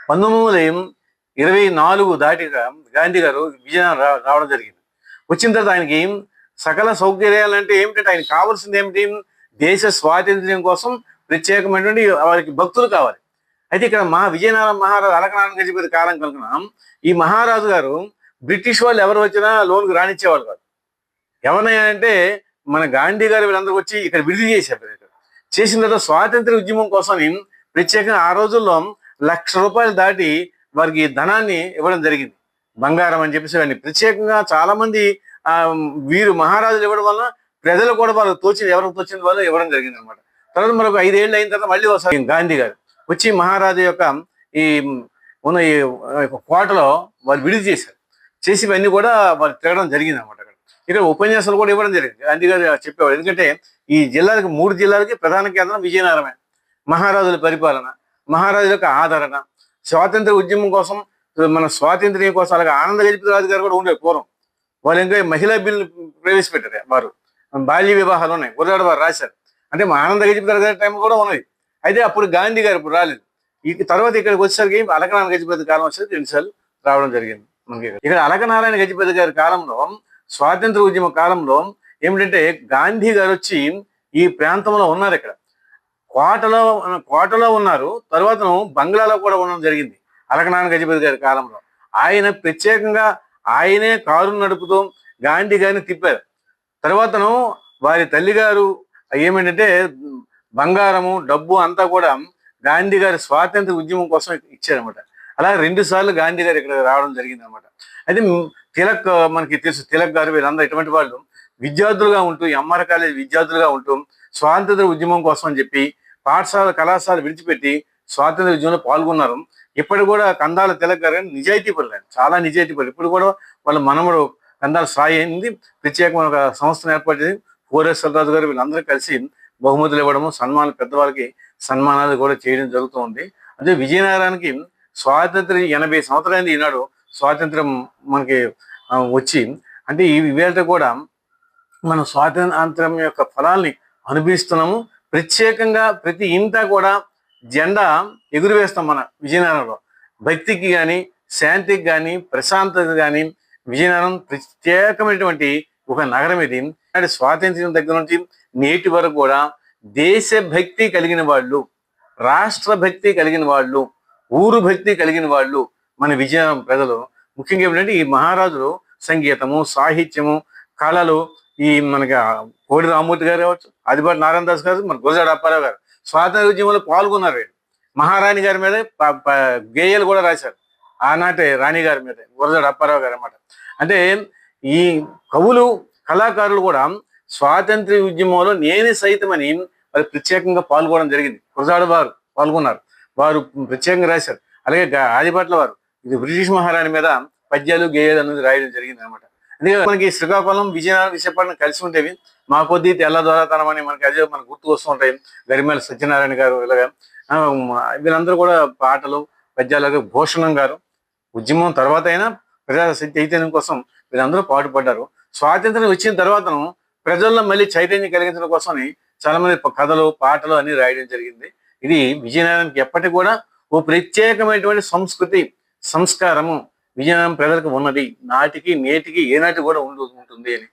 1924 దాటిగా గాంధీ గారు విజయనగరం రావడం జరిగింది. వచ్చిన తర్వాత ఆయనకి సకల సౌకర్యాలంటే ఏమిటంటే ఆయనకి కావాల్సింది ఏమిటి? దేశ స్వాతంత్ర్యం కోసం ప్రత్యేకమైనటువంటి వారికి భక్తులు కావాలి. అయితే ఇక్కడ విజయనగరం మహారాజు అలకనారాయణ గజపతి కాలం కనుక ఈ మహారాజు గారు బ్రిటిష్ వాళ్ళు ఎవరు వచ్చినా లోన్కి రానిచ్చేవాళ్ళు కాదు. ఎవరినైనా అంటే మన గాంధీ గారు వీళ్ళందరూ వచ్చి ఇక్కడ విడుదల చేశారు. చేసిన తర్వాత స్వాతంత్ర ఉద్యమం కోసం ప్రత్యేకంగా ఆ రోజుల్లో ₹1,00,000 దాటి వారికి ధనాన్ని ఇవ్వడం జరిగింది. బంగారం అని చెప్పేసి వాడిని ప్రత్యేకంగా చాలా మంది వీరు మహారాజులు ఇవ్వడం వల్ల ప్రజలు కూడా వాళ్ళు ఎవరికి తోచిన వాళ్ళు ఇవ్వడం జరిగింది అనమాట. తర్వాత మరొక 5 ఏళ్ళు అయిన తర్వాత మళ్ళీ ఒకసారి గాంధీ గారు వచ్చి మహారాజు యొక్క ఈ ఉన్న ఈ కోటలో వాళ్ళు విడుదల చేశారు. చేసి ఇవన్నీ కూడా వాళ్ళు తిరగడం జరిగింది అనమాట. ఇక్కడ ఉపన్యాసాలు కూడా ఇవ్వడం జరిగింది. గాంధీ గారు చెప్పేవాడు. ఎందుకంటే ఈ జిల్లాలకు 3 జిల్లాలకి ప్రధాన కేంద్రం విజయనగరమే. మహారాజుల పరిపాలన, మహారాజుల యొక్క ఆదరణ, స్వాతంత్ర ఉద్యమం కోసం, మన స్వాతంత్ర్యం కోసం అలాగే ఆనంద గజపతి రాజు గారు కూడా ఉండే పూర్వం. వాళ్ళు ఇంకా మహిళా బిల్లు ప్రవేశపెట్టారు. వారు బాల్య వివాహాలు ఉన్నాయి, గురజాడ వారు రాశారు. అంటే మా ఆనంద గజపతి రాజు గారి టైం కూడా ఉన్నది. అయితే అప్పుడు గాంధీ గారు ఇప్పుడు రాలేదు. ఈ తర్వాత ఇక్కడికి వచ్చేసరికి అలకనారాయణ గజపతి కాలం వచ్చేసరికి 2 సార్లు రావడం జరిగింది మనకి. ఇక్కడ అలకనారాయణ గజపతి గారి కాలంలో, స్వాతంత్ర ఉద్యమ కాలంలో ఏమిటంటే గాంధీ గారు వచ్చి ఈ ప్రాంతంలో ఉన్నారు. ఇక్కడ కోటలో ఉన్నారు. తర్వాత బంగ్లాలో కూడా ఉండడం జరిగింది అలకనారాయణ గజపతి గారి కాలంలో. ఆయన ప్రత్యేకంగా ఆయనే కారు నడుపుతూ గాంధీ గారిని తిప్పారు. తర్వాతను వారి తల్లిగారు ఏమిటంటే బంగారము, డబ్బు అంతా కూడా గాంధీ గారి స్వాతంత్ర ఉద్యమం కోసం ఇచ్చారనమాట. అలా 2 సార్లు గాంధీ గారు ఇక్కడ రావడం జరిగింది అనమాట. అయితే తిలక్, మనకి తెలుసు తిలక్ గారు, వీళ్ళందరూ ఇటువంటి వాళ్ళు విద్యార్థులుగా ఉంటూ, ఎంఆర్ కాలేజ్ విద్యార్థులుగా ఉంటూ స్వాతంత్ర ఉద్యమం కోసం అని చెప్పి పాఠశాల కళాశాల విడిచిపెట్టి స్వాతంత్ర ఉద్యమంలో పాల్గొన్నారు. ఇప్పటి కూడా కందాల తిలక్ గారు నిజాయితీ పరులు, చాలా నిజాయితీ పరులు. ఇప్పుడు కూడా వాళ్ళ మనముడు కందాల సాయి అయింది ప్రత్యేకమైన ఒక సంస్థను ఏర్పాటు చేసి 4S రాజు గారు వీళ్ళందరూ కలిసి బహుమతులు ఇవ్వడము, సన్మానాలు, పెద్దవాళ్ళకి సన్మానాలు కూడా చేయడం జరుగుతూ ఉంది. అదే విజయనగరానికి స్వాతంత్ర్యం 80 సంవత్సరాలు ఈనాడు స్వాతంత్రం మనకి వచ్చి, అంటే ఈ వేళ కూడా మనం స్వాతంత్రం యొక్క ఫలాల్ని అనుభవిస్తున్నాము. ప్రత్యేకంగా ప్రతి ఇంట కూడా జెండా ఎగురవేస్తాం మన విజయనగరంలో. భక్తికి కానీ, శాంతికి కానీ, ప్రశాంతత కానీ విజయనగరం ప్రత్యేకమైనటువంటి ఒక నగరం. ఇది స్వాతంత్ర్యం దగ్గర నుంచి నేటి వరకు కూడా దేశభక్తి కలిగిన వాళ్ళు, రాష్ట్ర భక్తి కలిగిన వాళ్ళు, ఊరు భక్తి కలిగిన వాళ్ళు మన విజయనగరం ప్రజలు. ముఖ్యంగా ఏమిటంటే ఈ మహారాజులు సంగీతము, సాహిత్యము, కళలు, ఈ మనకి కోడి రామూర్తి గారు కావచ్చు, ఆదిపాటి నారాయణ దాస్ గారు, మన గురజాడ అప్పారావు గారు స్వాతంత్ర ఉద్యమంలో పాల్గొన్నారు. మహారాణి గారి మీద గేయాలు కూడా రాశారు. ఆనాటి రాణి గారి మీద గురజాడ అప్పారావు గారు అన్నమాట. అంటే ఈ కవులు, కళాకారులు కూడా స్వాతంత్ర్య ఉద్యమంలో నేను సైతమని వారు ప్రత్యేకంగా పాల్గొనడం జరిగింది. గురజాడ వారు పాల్గొన్నారు, వారు ప్రత్యేకంగా రాశారు. అలాగే ఆదిపాట్ల వారు ఇది బ్రిటిష్ మహారాణి మీద పద్యాలు, గేయాలు అనేది రాయడం జరిగింది అనమాట. అందుకే మనకి శ్రీకాకుళం, విజయనగరం, విశాఖపట్నం కలిసి ఉండేవి. మా కొద్దీ తెల్ల దొరతనం అని మనకి అదే మనకు గుర్తు వస్తూ ఉంటాయి. గరిమేల సత్యనారాయణ గారు, ఇలాగా వీళ్ళందరూ కూడా పాటలు, పద్యాలు, భూషణం గారు ఉద్యమం తర్వాత అయినా ప్రజా చైతన్యం కోసం వీళ్ళందరూ పాటుపడ్డారు. స్వాతంత్రం వచ్చిన తర్వాతను ప్రజల్లో మళ్ళీ చైతన్యం కలిగించడం కోసమని చాలా మంది కథలు, పాటలు అన్ని రాయడం జరిగింది. ఇది విజయనగరానికి ఎప్పటికి కూడా ఓ ప్రత్యేకమైనటువంటి సంస్కృతి, సంస్కారము విజయనగరం ప్రజలకు ఉన్నది. నాటికి నేటికి ఏనాటి కూడా ఉంటుంది అని